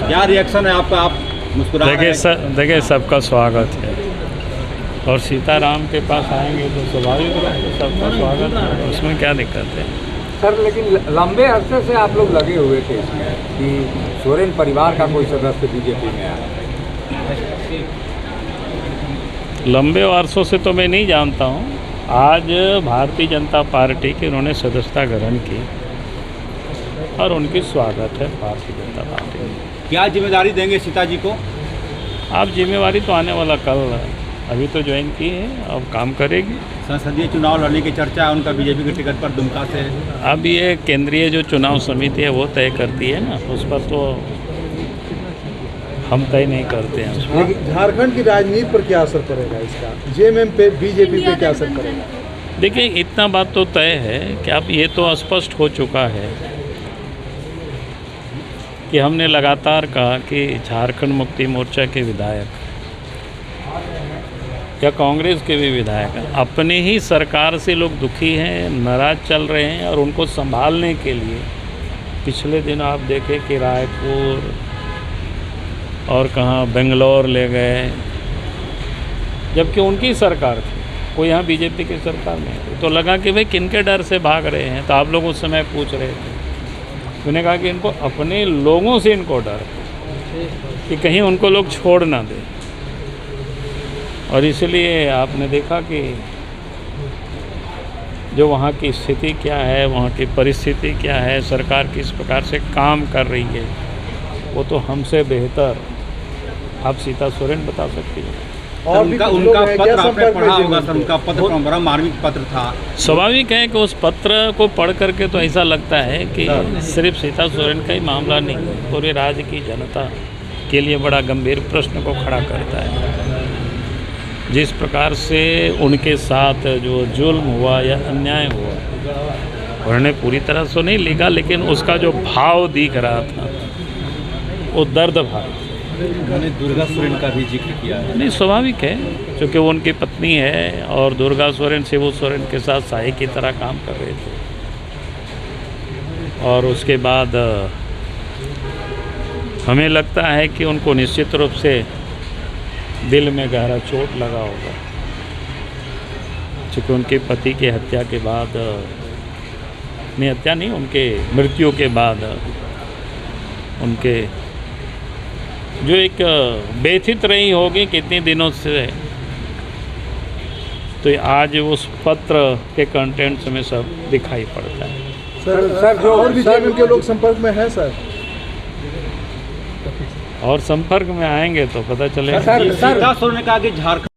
क्या रिएक्शन है आपका? आप मुस्कुरा रहे हैं। देखिए सबका स्वागत है और सीताराम के पास आएंगे तो स्वाभाविक रूप से सबका स्वागत है, उसमें क्या दिक्कत है। सर लेकिन लंबे अरसे से आप लोग लगे हुए थे इसमें कि सोरेन परिवार का कोई सदस्य बीजेपी में आया। लंबे वर्षों से तो मैं नहीं जानता हूँ। आज भारतीय जनता पार्टी की उन्होंने सदस्यता ग्रहण की और उनकी स्वागत है भारतीय जनता पार्टी में। क्या जिम्मेदारी देंगे सीता जी को? आप जिम्मेवारी तो आने वाला कल, अभी तो ज्वाइन की है, अब काम करेगी। संसदीय चुनाव लड़ने की चर्चा है उनका बीजेपी के टिकट पर दुमका से। अब ये केंद्रीय जो चुनाव समिति है वो तय करती है ना, उस पर तो हम तय नहीं करते हैं। लेकिन झारखंड की राजनीति पर क्या असर पड़ेगा इसका? जेएमएम पे, बीजेपी पे क्या असर पड़ेगा? देखिए इतना बात तो तय है कि अब ये तो स्पष्ट हो चुका है कि हमने लगातार कहा कि झारखंड मुक्ति मोर्चा के विधायक या कांग्रेस के भी विधायक अपनी ही सरकार से लोग दुखी हैं, नाराज चल रहे हैं और उनको संभालने के लिए पिछले दिन आप देखें कि रायपुर और कहाँ बेंगलोर ले गए, जबकि उनकी सरकार थी, कोई यहाँ बीजेपी की सरकार नहीं थी। तो लगा कि भाई किनके डर से भाग रहे हैं, तो आप लोग उस समय पूछ रहे थे। मैंने कहा कि इनको अपने लोगों से इनको डर है कि कहीं उनको लोग छोड़ ना दें, और इसलिए आपने देखा कि जो वहाँ की स्थिति क्या है, वहाँ की परिस्थिति क्या है, सरकार किस प्रकार से काम कर रही है, वो तो हमसे बेहतर आप सीता सोरेन बता सकती है। और उनका पत्र आपने पढ़ा होगा सर, उनका पत्र बड़ा मार्मिक पत्र था। स्वाभाविक है कि उस पत्र को पढ़ करके तो ऐसा लगता है कि सिर्फ सीता सोरेन का ही मामला नहीं, पूरे राज्य की जनता के लिए बड़ा गंभीर प्रश्न को खड़ा करता है। जिस प्रकार से उनके साथ जो जुल्म हुआ या अन्याय हुआ, उन्होंने पूरी तरह से नहीं लिखा, लेकिन उसका जो भाव दिख रहा था वो दर्द भाव। उन्होंने दुर्गा सोरेन का भी जिक्र किया है। नहीं, स्वाभाविक है, क्योंकि वो उनकी पत्नी है और दुर्गा सोरेन शिबू सोरेन के साथ साई की तरह काम कर रहे थे। और उसके बाद हमें लगता है कि उनको निश्चित रूप से दिल में गहरा चोट लगा होगा, क्योंकि उनके पति की हत्या के बाद, नहीं हत्या नहीं, उनके मृत्यु के बाद उनके जो एक व्यथित रही होगी कितने दिनों से, तो आज उस पत्र के कंटेंट्स में सब दिखाई पड़ता है। सर जो और भी जेएमएम के लोग संपर्क में हैं सर, और संपर्क में आएंगे तो पता चलेगा। सीता सोरेन ने कहा कि झारखंड